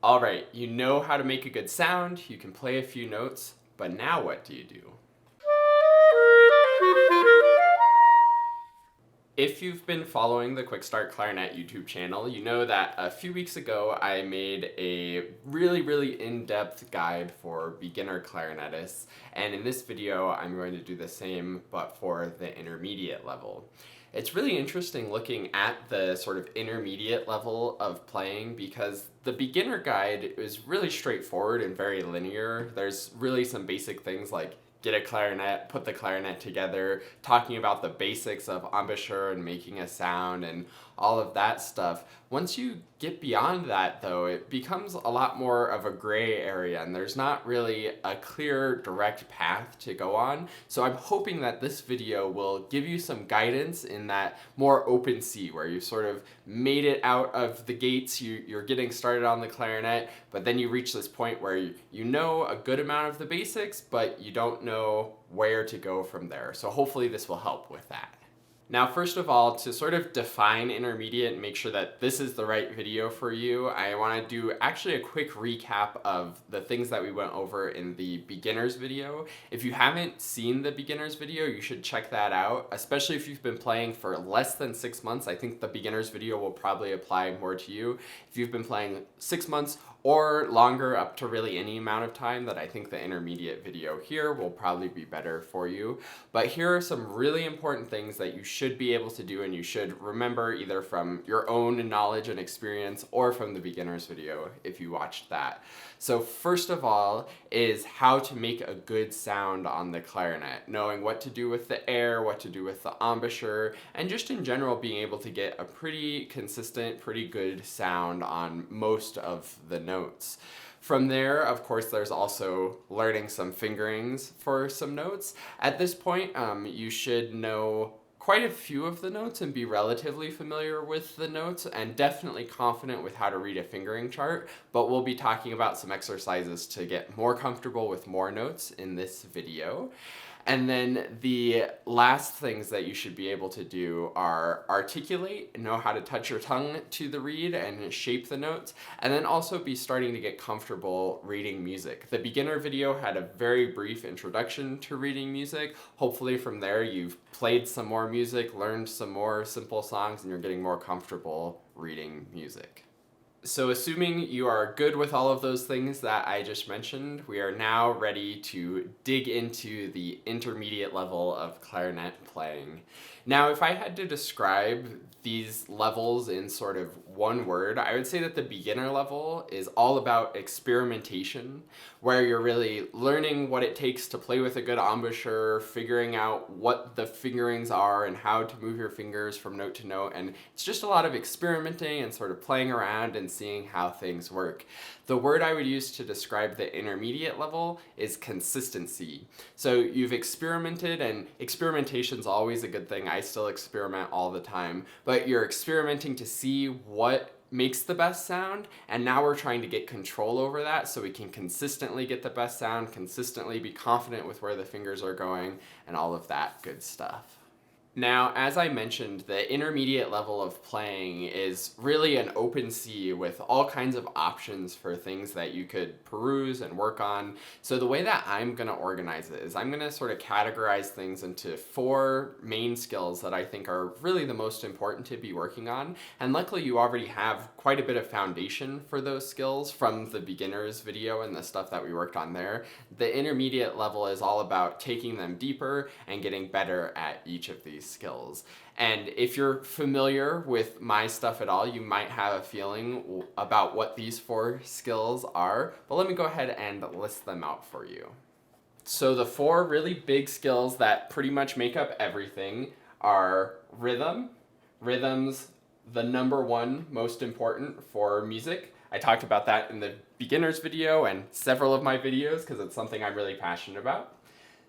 All right, you know how to make a good sound, you can play a few notes, but now what do you do? If you've been following the QuickStart Clarinet YouTube channel, you know that a few weeks ago I made a really in-depth guide for beginner clarinetists, and in this video I'm going to do the same but for the intermediate level. It's really interesting looking at the sort of intermediate level of playing because the beginner guide is really straightforward and very linear. There's really some basic things like get a clarinet, put the clarinet together, talking about the basics of embouchure and making a sound and all of that stuff. Once you get beyond that, though, it becomes a lot more of a gray area and there's not really a clear, direct path to go on. So I'm hoping that this video will give you some guidance in that more open sea where you sort of made it out of the gates, you're getting started on the clarinet, but then you reach this point where you know a good amount of the basics, but you don't know where to go from there. So hopefully this will help with that. Now, first of all, to sort of define intermediate and make sure that this is the right video for you, I want to do actually a quick recap of the things that we went over in the beginners video. If you haven't seen the beginners video, you should check that out, especially if you've been playing for less than 6 months. I think the beginners video will probably apply more to you. If you've been playing 6 months or longer, up to really any amount of time, that I think the intermediate video here will probably be better for you. But here are some really important things that you should be able to do and you should remember either from your own knowledge and experience or from the beginners video if you watched that. So first of all is how to make a good sound on the clarinet, knowing what to do with the air, what to do with the embouchure, and just in general being able to get a pretty consistent, pretty good sound on most of the notes. From there, of course, there's also learning some fingerings for some notes. At this point, you should know quite a few of the notes and be relatively familiar with the notes and definitely confident with how to read a fingering chart, but we'll be talking about some exercises to get more comfortable with more notes in this video. And then the last things that you should be able to do are articulate, know how to touch your tongue to the reed and shape the notes, and then also be starting to get comfortable reading music. The beginner video had a very brief introduction to reading music. Hopefully from there you've played some more music, learned some more simple songs, and you're getting more comfortable reading music. So assuming you are good with all of those things that I just mentioned, we are now ready to dig into the intermediate level of clarinet playing. Now, if I had to describe these levels in sort of one word, I would say that the beginner level is all about experimentation, where you're really learning what it takes to play with a good embouchure, figuring out what the fingerings are and how to move your fingers from note to note, and it's just a lot of experimenting and sort of playing around and seeing how things work. The word I would use to describe the intermediate level is consistency. So you've experimented, and experimentation is always a good thing. I still experiment all the time, but you're experimenting to see what makes the best sound, and now we're trying to get control over that so we can consistently get the best sound, consistently be confident with where the fingers are going, and all of that good stuff. Now, as I mentioned, the intermediate level of playing is really an open sea with all kinds of options for things that you could peruse and work on. So the way that I'm going to organize it is I'm going to sort of categorize things into 4 main skills that I think are really the most important to be working on. And luckily you already have quite a bit of foundation for those skills from the beginners video and the stuff that we worked on there. The intermediate level is all about taking them deeper and getting better at each of these skills. And if you're familiar with my stuff at all, you might have a feeling about what these 4 skills are, but let me go ahead and list them out for you. So the 4 really big skills that pretty much make up everything are rhythm. Rhythm's the number 1 most important for music. I talked about that in the beginners video and several of my videos because it's something I'm really passionate about.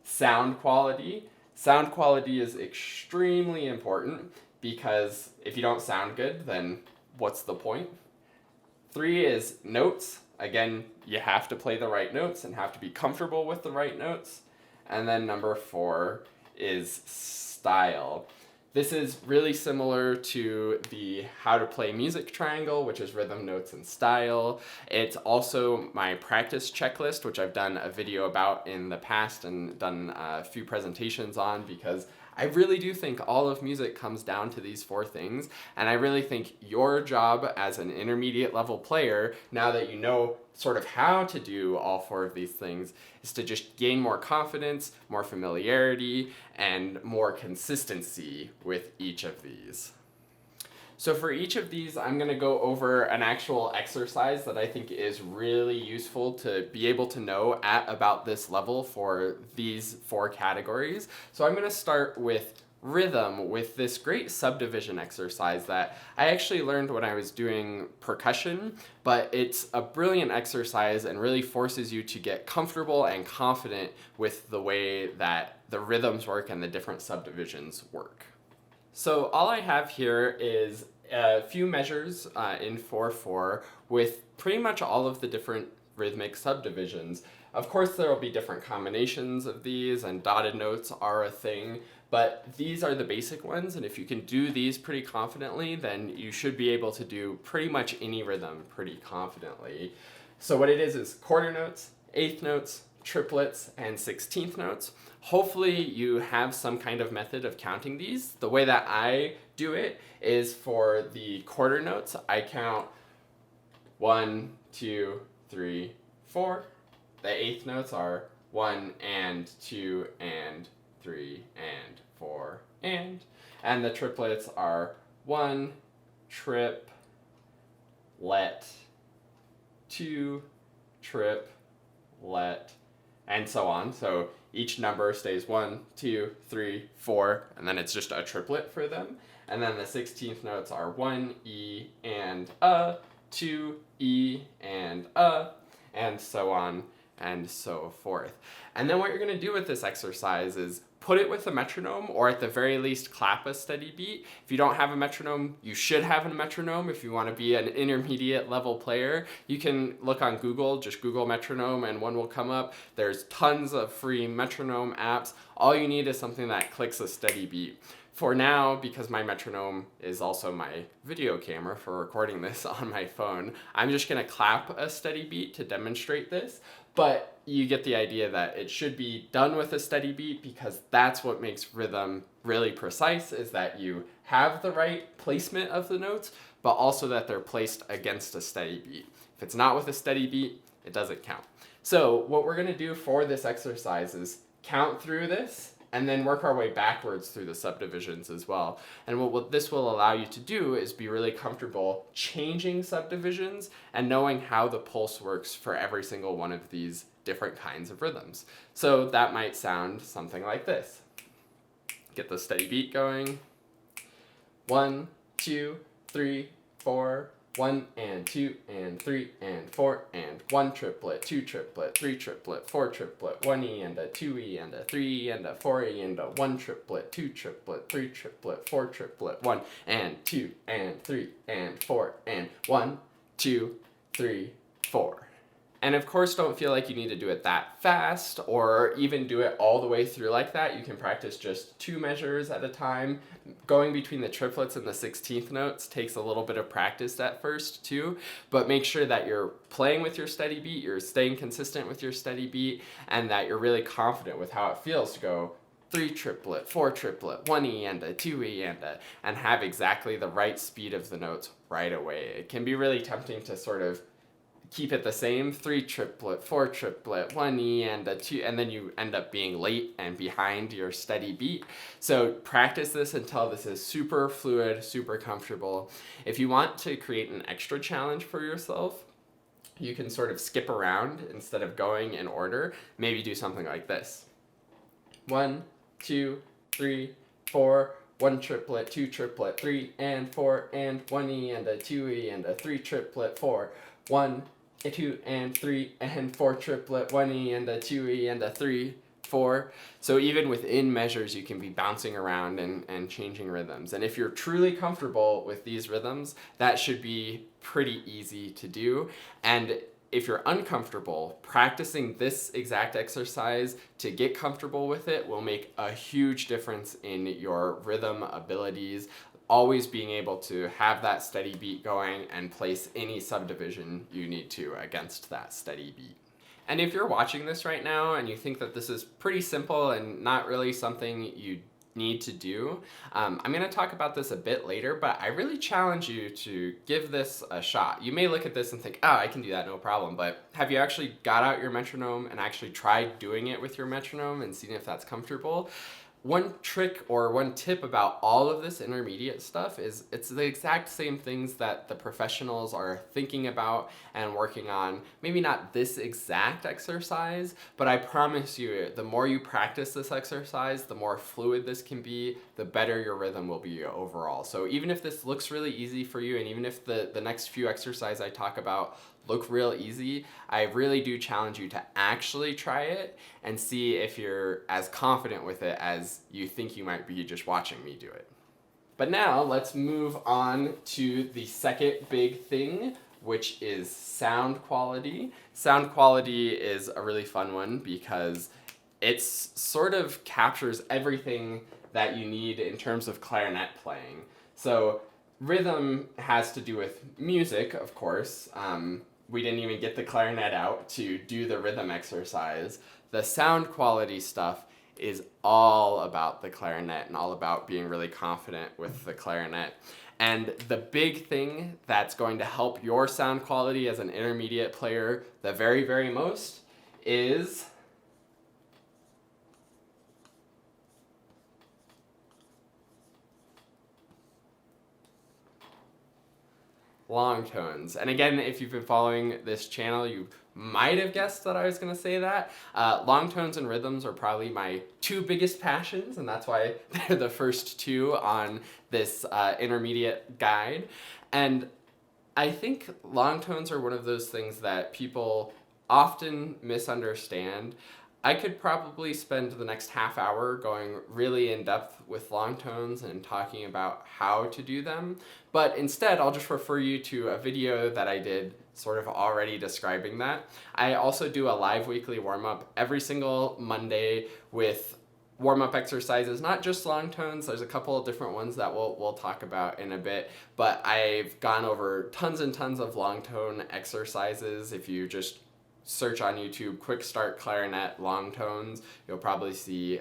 Sound quality. Sound quality is extremely important because if you don't sound good, then what's the point? 3 is notes. Again, you have to play the right notes and have to be comfortable with the right notes. And then number 4 is style. This is really similar to the how to play music triangle, which is rhythm, notes, and style. It's also my practice checklist, which I've done a video about in the past and done a few presentations on, because I really do think all of music comes down to these four things, and I really think your job as an intermediate level player, now that you know sort of how to do all four of these things, is to just gain more confidence, more familiarity, and more consistency with each of these. So for each of these, I'm going to go over an actual exercise that I think is really useful to be able to know at about this level for these four categories. So I'm going to start with rhythm with this great subdivision exercise that I actually learned when I was doing percussion, but it's a brilliant exercise and really forces you to get comfortable and confident with the way that the rhythms work and the different subdivisions work. So all I have here is a few measures in 4/4 with pretty much all of the different rhythmic subdivisions. Of course, there will be different combinations of these, and dotted notes are a thing, but these are the basic ones, and if you can do these pretty confidently, then you should be able to do pretty much any rhythm pretty confidently. So what it is quarter notes, eighth notes, triplets, and 16th notes. Hopefully you have some kind of method of counting these. The way that I do it is for the quarter notes, I count 1, 2, 3, 4. The eighth notes are 1 and 2 and 3 and 4 and the triplets are 1, trip, let, 2, trip, let, and so on. So each number stays 1, 2, 3, 4, and then it's just a triplet for them. And then the 16th notes are 1 E and a, 2 E and a, and so on and so forth. And then what you're going to do with this exercise is put it with a metronome, or at the very least clap a steady beat. If you don't have a metronome, you should have a metronome if you want to be an intermediate level player. You can look on Google, just Google metronome and one will come up. There's tons of free metronome apps. All you need is something that clicks a steady beat. For now, because my metronome is also my video camera for recording this on my phone, I'm just going to clap a steady beat to demonstrate this, but you get the idea that it should be done with a steady beat, because that's what makes rhythm really precise, is that you have the right placement of the notes, but also that they're placed against a steady beat. If it's not with a steady beat, it doesn't count. So what we're going to do for this exercise is count through this and then work our way backwards through the subdivisions as well. And what this will allow you to do is be really comfortable changing subdivisions and knowing how the pulse works for every single one of these different kinds of rhythms. So that might sound something like this. Get the steady beat going. 1, 2, 3, 4, 1 and 2 and 3 and 4 and 1 triplet, 2 triplet, 3 triplet, 4 triplet, 1 E and a 2 E and a 3 E and a 4 E and a 1 triplet, 2 triplet, 3 triplet, 4 triplet, 1 and 2 and 3 and 4 and 1, 2, 3, 4. And of course, don't feel like you need to do it that fast or even do it all the way through like that. You can practice just 2 measures at a time. Going between the triplets and the 16th notes takes a little bit of practice at first too, but make sure that you're playing with your steady beat, you're staying consistent with your steady beat, and that you're really confident with how it feels to go 3 triplet, 4 triplet, 1 E and a 2 E and a, and have exactly the right speed of the notes right away. It can be really tempting to sort of keep it the same, 3 triplet, 4 triplet, 1 E and a 2, and then you end up being late and behind your steady beat. So practice this until this is super fluid, super comfortable. If you want to create an extra challenge for yourself, you can sort of skip around instead of going in order. Maybe do something like this. 1, 2, 3, 4, 1 triplet, 2 triplet, 3 and 4 and 1 E and a 2 E and a 3 triplet, 4, 1, 2 and 3 and 4 triplet, 1 E and a 2 E and a 3, 4. So even within measures, you can be bouncing around and changing rhythms. And if you're truly comfortable with these rhythms, that should be pretty easy to do. And if you're uncomfortable, practicing this exact exercise to get comfortable with it will make a huge difference in your rhythm abilities, always being able to have that steady beat going and place any subdivision you need to against that steady beat. And if you're watching this right now and you think that this is pretty simple and not really something you need to do, I'm going to talk about this a bit later, but I really challenge you to give this a shot. You may look at this and think, oh, I can do that, no problem, but have you actually got out your metronome and actually tried doing it with your metronome and seen if that's comfortable? One trick or one tip about all of this intermediate stuff is it's the exact same things that the professionals are thinking about and working on. Maybe not this exact exercise, but I promise you, the more you practice this exercise, the more fluid this can be, the better your rhythm will be overall. So even if this looks really easy for you, and even if the next few exercises I talk about look real easy, I really do challenge you to actually try it and see if you're as confident with it as you think you might be just watching me do it. But now let's move on to the second big thing, which is sound quality. Sound quality is a really fun one because it sort of captures everything that you need in terms of clarinet playing. So rhythm has to do with music, of course. We didn't even get the clarinet out to do the rhythm exercise. The sound quality stuff is all about the clarinet and all about being really confident with the clarinet. And the big thing that's going to help your sound quality as an intermediate player the very, very most is long tones. And again, if you've been following this channel, you might have guessed that I was going to say that. Long tones and rhythms are probably my two biggest passions, and that's why they're the first two on this intermediate guide. And I think long tones are one of those things that people often misunderstand. I could probably spend the next half hour going really in depth with long tones and talking about how to do them, but instead I'll just refer you to a video that I did sort of already describing that. I also do a live weekly warm-up every single Monday with warm-up exercises, not just long tones. There's a couple of different ones that we'll talk about in a bit, but I've gone over tons and tons of long tone exercises. If you just search on YouTube QuickStart Clarinet long tones, you'll probably see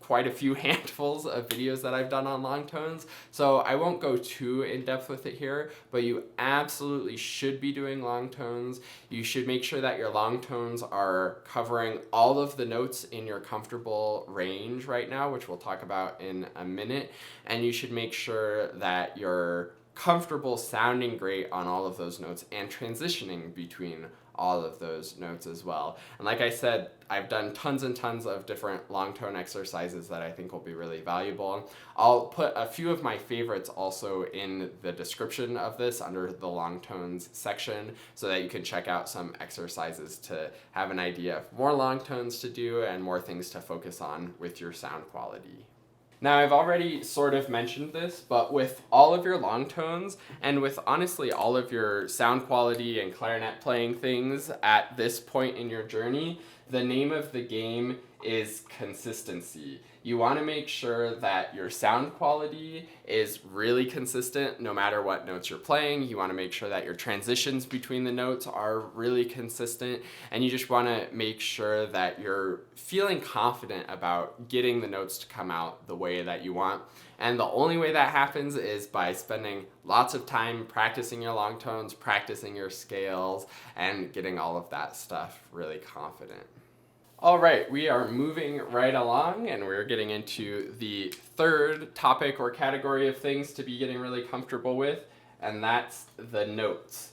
quite a few handfuls of videos that I've done on long tones. So I won't go too in depth with it here, but you absolutely should be doing long tones. You should make sure that your long tones are covering all of the notes in your comfortable range right now, which we'll talk about in a minute. And you should make sure that you're comfortable sounding great on all of those notes and transitioning between all of those notes as well. And like I said, I've done tons and tons of different long tone exercises that I think will be really valuable. I'll put a few of my favorites also in the description of this under the long tones section so that you can check out some exercises to have an idea of more long tones to do and more things to focus on with your sound quality. Now, I've already sort of mentioned this, but with all of your long tones and with honestly all of your sound quality and clarinet playing things at this point in your journey, the name of the game is consistency. You want to make sure that your sound quality is really consistent no matter what notes you're playing. You want to make sure that your transitions between the notes are really consistent, and you just want to make sure that you're feeling confident about getting the notes to come out the way that you want. And the only way that happens is by spending lots of time practicing your long tones, practicing your scales, and getting all of that stuff really confident. All right, we are moving right along and we're getting into the third topic or category of things to be getting really comfortable with, and that's the notes.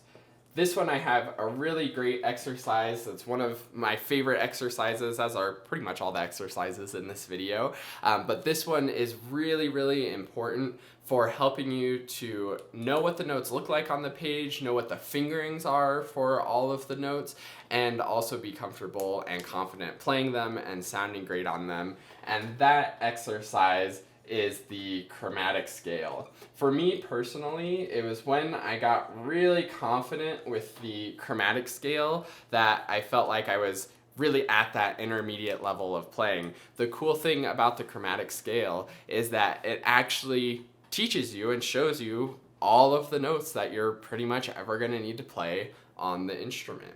This one I have a really great exercise. It's one of my favorite exercises, as are pretty much all the exercises in this video. But this one is really, really important for helping you to know what the notes look like on the page, know what the fingerings are for all of the notes, and also be comfortable and confident playing them and sounding great on them. And that exercise is the chromatic scale. For me personally, it was when I got really confident with the chromatic scale that I felt like I was really at that intermediate level of playing. The cool thing about the chromatic scale is that it actually teaches you and shows you all of the notes that you're pretty much ever going to need to play on the instrument.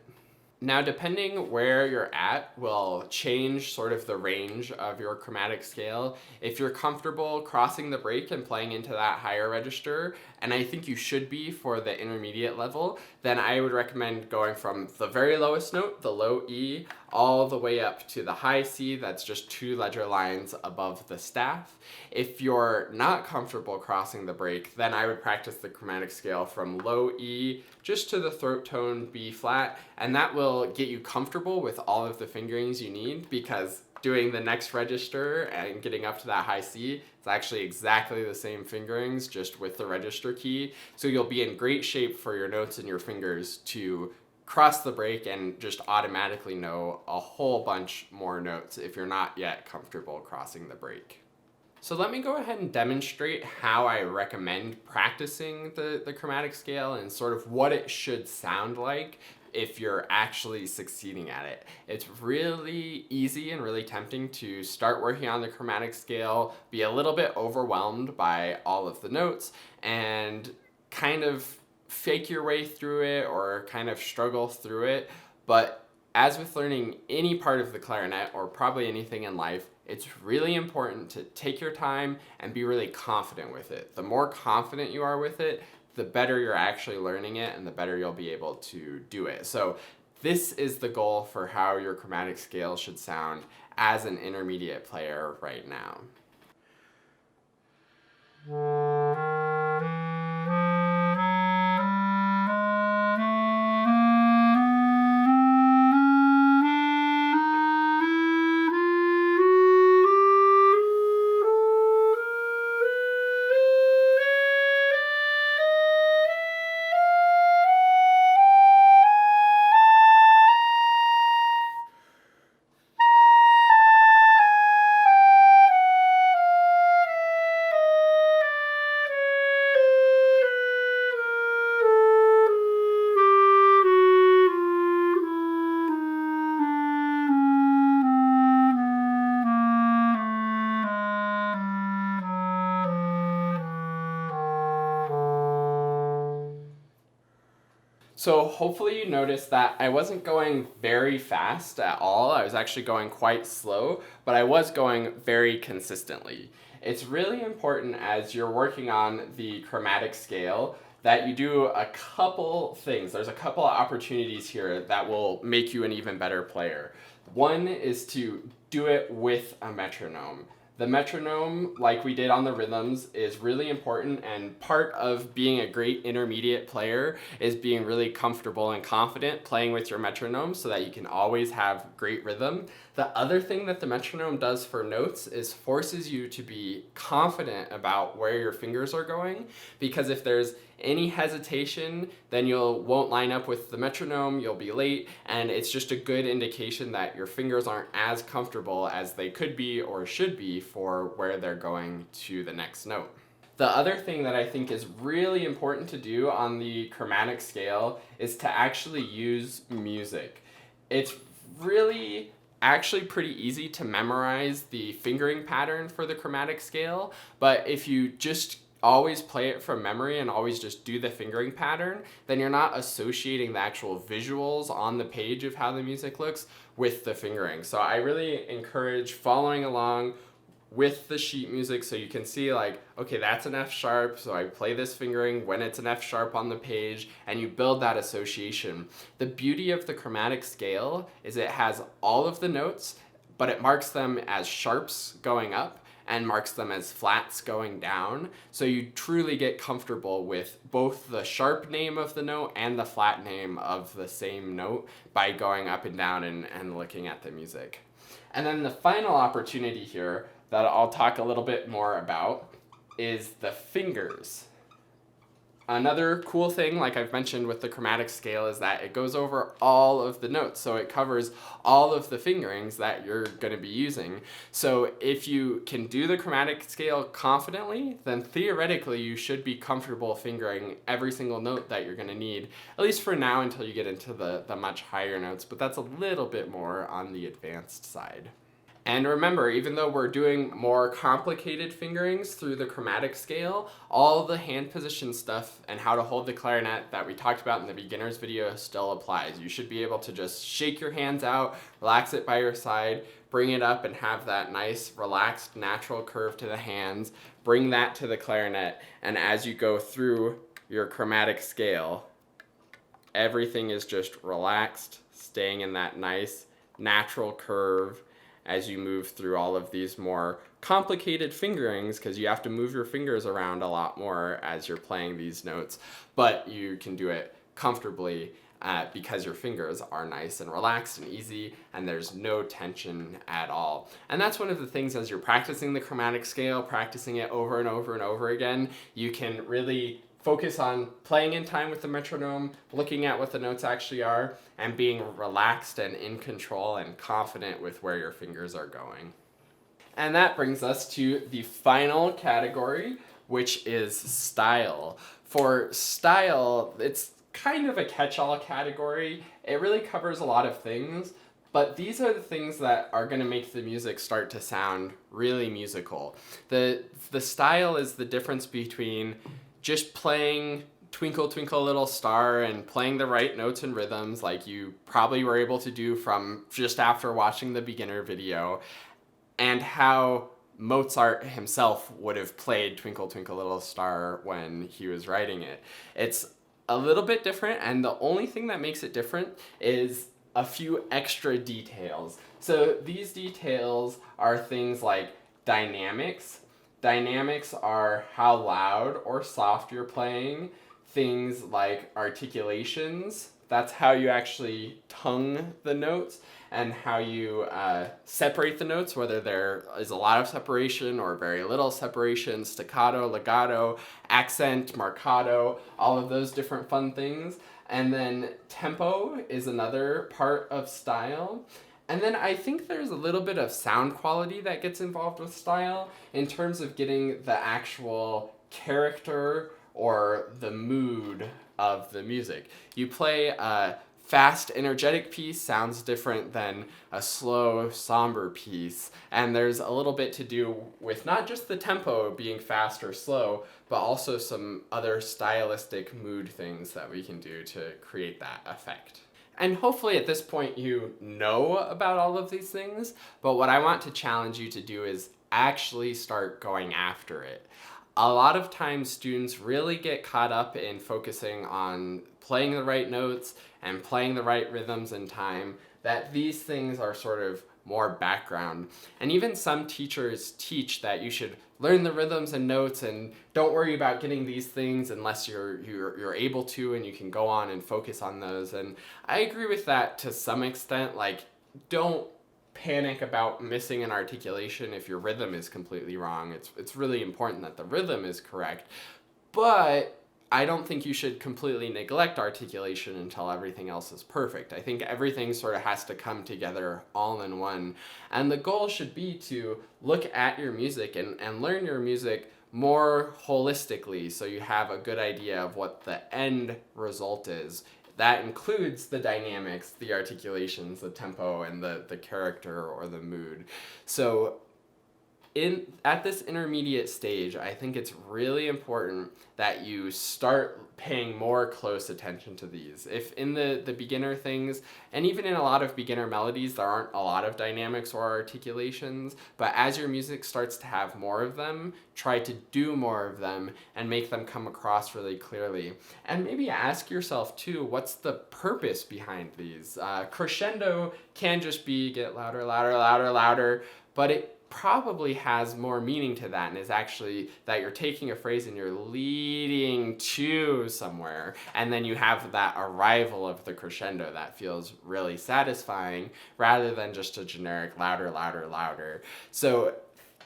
Now, depending where you're at will change sort of the range of your chromatic scale. If you're comfortable crossing the break and playing into that higher register, and I think you should be for the intermediate level, then I would recommend going from the very lowest note, the low E, all the way up to the high C, that's just 2 ledger lines above the staff. If you're not comfortable crossing the break, then I would practice the chromatic scale from low E just to the throat tone B flat, and that will get you comfortable with all of the fingerings you need, because doing the next register and getting up to that high C, it's actually exactly the same fingerings, just with the register key. So you'll be in great shape for your notes and your fingers to cross the break and just automatically know a whole bunch more notes if you're not yet comfortable crossing the break. So let me go ahead and demonstrate how I recommend practicing the chromatic scale and sort of what it should sound like if you're actually succeeding at it. It's really easy and really tempting to start working on the chromatic scale, be a little bit overwhelmed by all of the notes, and kind of fake your way through it or kind of struggle through it. But as with learning any part of the clarinet, or probably anything in life, it's really important to take your time and be really confident with it. The more confident you are with it, the better you're actually learning it and the better you'll be able to do it. So this is the goal for how your chromatic scale should sound as an intermediate player right now. So hopefully you noticed that I wasn't going very fast at all. I was actually going quite slow, but I was going very consistently. It's really important as you're working on the chromatic scale that you do a couple things. There's a couple of opportunities here that will make you an even better player. One is to do it with a metronome. The metronome, like we did on the rhythms, is really important, and part of being a great intermediate player is being really comfortable and confident playing with your metronome so that you can always have great rhythm. The other thing that the metronome does for notes is forces you to be confident about where your fingers are going, because if there's any hesitation, then you won't line up with the metronome, you'll be late, and it's just a good indication that your fingers aren't as comfortable as they could be or should be for where they're going to the next note. The other thing that I think is really important to do on the chromatic scale is to actually use music. It's really actually pretty easy to memorize the fingering pattern for the chromatic scale, but if you just always play it from memory and always just do the fingering pattern, then you're not associating the actual visuals on the page of how the music looks with the fingering. So I really encourage following along with the sheet music so you can see like, okay, that's an F sharp, so I play this fingering when it's an F sharp on the page, and you build that association. The beauty of the chromatic scale is it has all of the notes, but it marks them as sharps going up and marks them as flats going down. So you truly get comfortable with both the sharp name of the note and the flat name of the same note by going up and down and looking at the music. And then the final opportunity here that I'll talk a little bit more about is the fingers. Another cool thing, like I've mentioned with the chromatic scale, is that it goes over all of the notes. So it covers all of the fingerings that you're going to be using. So if you can do the chromatic scale confidently, then theoretically you should be comfortable fingering every single note that you're going to need, at least for now until you get into the much higher notes. But that's a little bit more on the advanced side. And remember, even though we're doing more complicated fingerings through the chromatic scale, all the hand position stuff and how to hold the clarinet that we talked about in the beginner's video still applies. You should be able to just shake your hands out, relax it by your side, bring it up and have that nice, relaxed, natural curve to the hands, bring that to the clarinet, and as you go through your chromatic scale, everything is just relaxed, staying in that nice, natural curve as you move through all of these more complicated fingerings, because you have to move your fingers around a lot more as you're playing these notes, but you can do it comfortably because your fingers are nice and relaxed and easy and there's no tension at all. And that's one of the things as you're practicing the chromatic scale, practicing it over and over and over again, you can really focus on playing in time with the metronome, looking at what the notes actually are, and being relaxed and in control and confident with where your fingers are going. And that brings us to the final category, which is style. For style, it's kind of a catch-all category. It really covers a lot of things, but these are the things that are going to make the music start to sound really musical. The style is the difference between just playing Twinkle Twinkle Little Star and playing the right notes and rhythms like you probably were able to do from just after watching the beginner video, and how Mozart himself would have played Twinkle Twinkle Little Star when he was writing it. It's a little bit different, and the only thing that makes it different is a few extra details. So these details are things like dynamics. Dynamics are how loud or soft you're playing. Things like articulations, that's how you actually tongue the notes and how you separate the notes, whether there is a lot of separation or very little separation, staccato, legato, accent, marcato, all of those different fun things. And then tempo is another part of style. And then I think there's a little bit of sound quality that gets involved with style in terms of getting the actual character or the mood of the music. You play a fast, energetic piece sounds different than a slow, somber piece. And there's a little bit to do with not just the tempo being fast or slow, but also some other stylistic mood things that we can do to create that effect. And hopefully at this point you know about all of these things, but what I want to challenge you to do is actually start going after it. A lot of times students really get caught up in focusing on playing the right notes and playing the right rhythms in time, that these things are sort of more background. And even some teachers teach that you should learn the rhythms and notes and don't worry about getting these things unless you're able to, and you can go on and focus on those. And I agree with that to some extent. Like, don't panic about missing an articulation if your rhythm is completely wrong. It's really important that the rhythm is correct, but I don't think you should completely neglect articulation until everything else is perfect. I think everything sort of has to come together all in one. And the goal should be to look at your music and learn your music more holistically so you have a good idea of what the end result is. That includes the dynamics, the articulations, the tempo, and the character or the mood. So at this intermediate stage, I think it's really important that you start paying more close attention to these. If in the beginner things, and even in a lot of beginner melodies, there aren't a lot of dynamics or articulations, but as your music starts to have more of them, try to do more of them and make them come across really clearly. And maybe ask yourself too, what's the purpose behind these? Crescendo can just be get louder, louder, louder, louder, but it probably has more meaning to that, and is actually that you're taking a phrase and you're leading to somewhere, and then you have that arrival of the crescendo that feels really satisfying rather than just a generic louder, louder, louder. So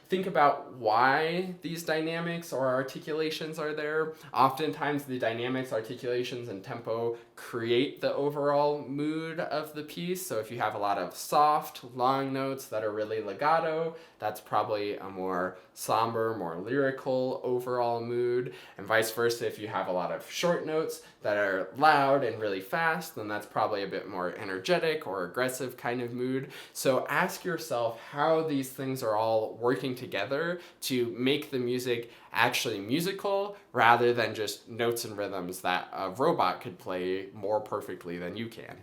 think about why these dynamics or articulations are there. Oftentimes the dynamics, articulations, and tempo create the overall mood of the piece. So if you have a lot of soft, long notes that are really legato, that's probably a more somber, more lyrical overall mood. And vice versa, if you have a lot of short notes that are loud and really fast, then that's probably a bit more energetic or aggressive kind of mood. So ask yourself how these things are all working together to make the music actually musical rather than just notes and rhythms that a robot could play more perfectly than you can.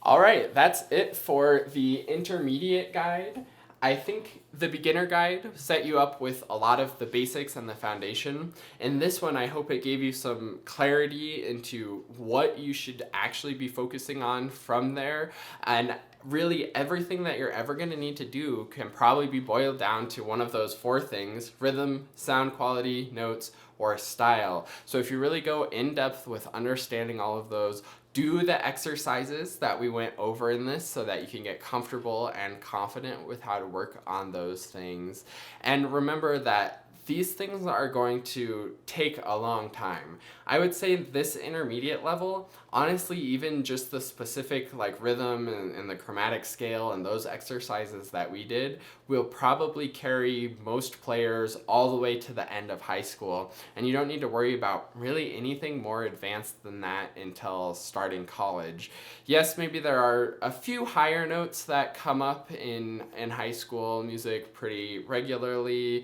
All right, that's it for the intermediate guide. I think the beginner guide set you up with a lot of the basics and the foundation. In this one, I hope it gave you some clarity into what you should actually be focusing on from there. And really everything that you're ever going to need to do can probably be boiled down to one of those four things: rhythm, sound quality, notes, or style. So if you really go in depth with understanding all of those, do the exercises that we went over in this so that you can get comfortable and confident with how to work on those things. And remember that these things are going to take a long time. I would say this intermediate level, honestly, even just the specific like rhythm and the chromatic scale and those exercises that we did will probably carry most players all the way to the end of high school. And you don't need to worry about really anything more advanced than that until starting college. Yes, maybe there are a few higher notes that come up in high school music pretty regularly,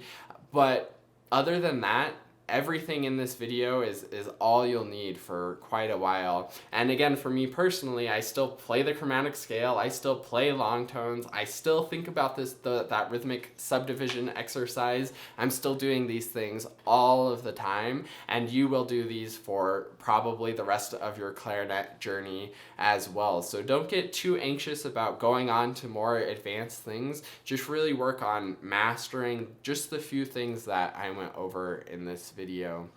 but other than that, everything in this video is all you'll need for quite a while. And again, for me personally, I still play the chromatic scale, I still play long tones, I still think about that rhythmic subdivision exercise. I'm still doing these things all of the time, and you will do these for probably the rest of your clarinet journey as well. So don't get too anxious about going on to more advanced things. Just really work on mastering just the few things that I went over in this video.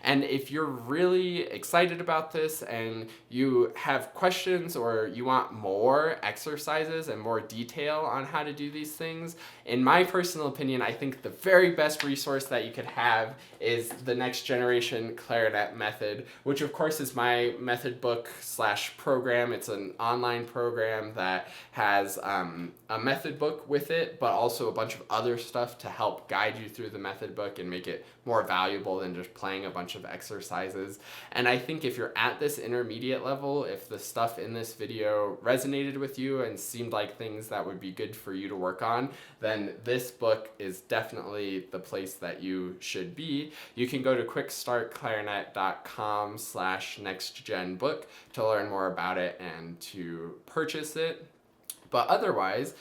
And if you're really excited about this and you have questions or you want more exercises and more detail on how to do these things, in my personal opinion, I think the very best resource that you could have is the Next Generation Clarinet Method, which of course is my method book / program. It's an online program that has a method book with it, but also a bunch of other stuff to help guide you through the method book and make it more valuable than just playing a bunch of exercises. And I think if you're at this intermediate level, if the stuff in this video resonated with you and seemed like things that would be good for you to work on, then this book is definitely the place that you should be. You can go to quickstartclarinet.com/nextgenbook to learn more about it and to purchase it. But otherwise,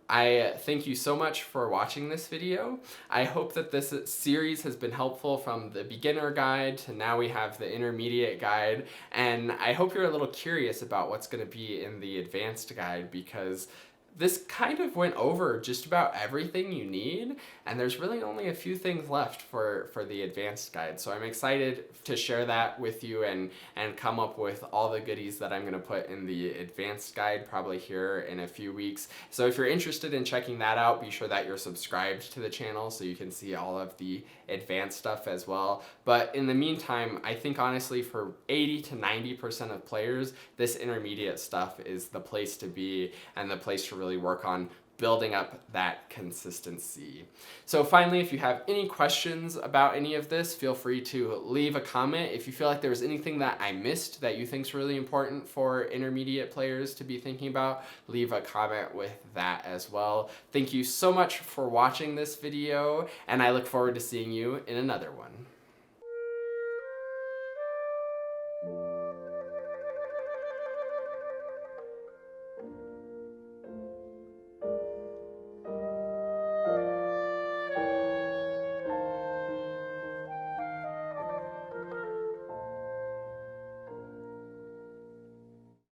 I thank you so much for watching this video. I hope that this series has been helpful from the beginner guide to now we have the intermediate guide, and I hope you're a little curious about what's going to be in the advanced guide, because this kind of went over just about everything you need, and there's really only a few things left for the advanced guide. So I'm excited to share that with you and come up with all the goodies that I'm going to put in the advanced guide probably here in a few weeks. So if you're interested in checking that out, be sure that you're subscribed to the channel so you can see all of the advanced stuff as well. But in the meantime, I think honestly for 80 to 90% of players, this intermediate stuff is the place to be and the place to really work on building up that consistency. So finally, if you have any questions about any of this, feel free to leave a comment. If you feel like there was anything that I missed that you think is really important for intermediate players to be thinking about, leave a comment with that as well. Thank you so much for watching this video, and I look forward to seeing you in another one.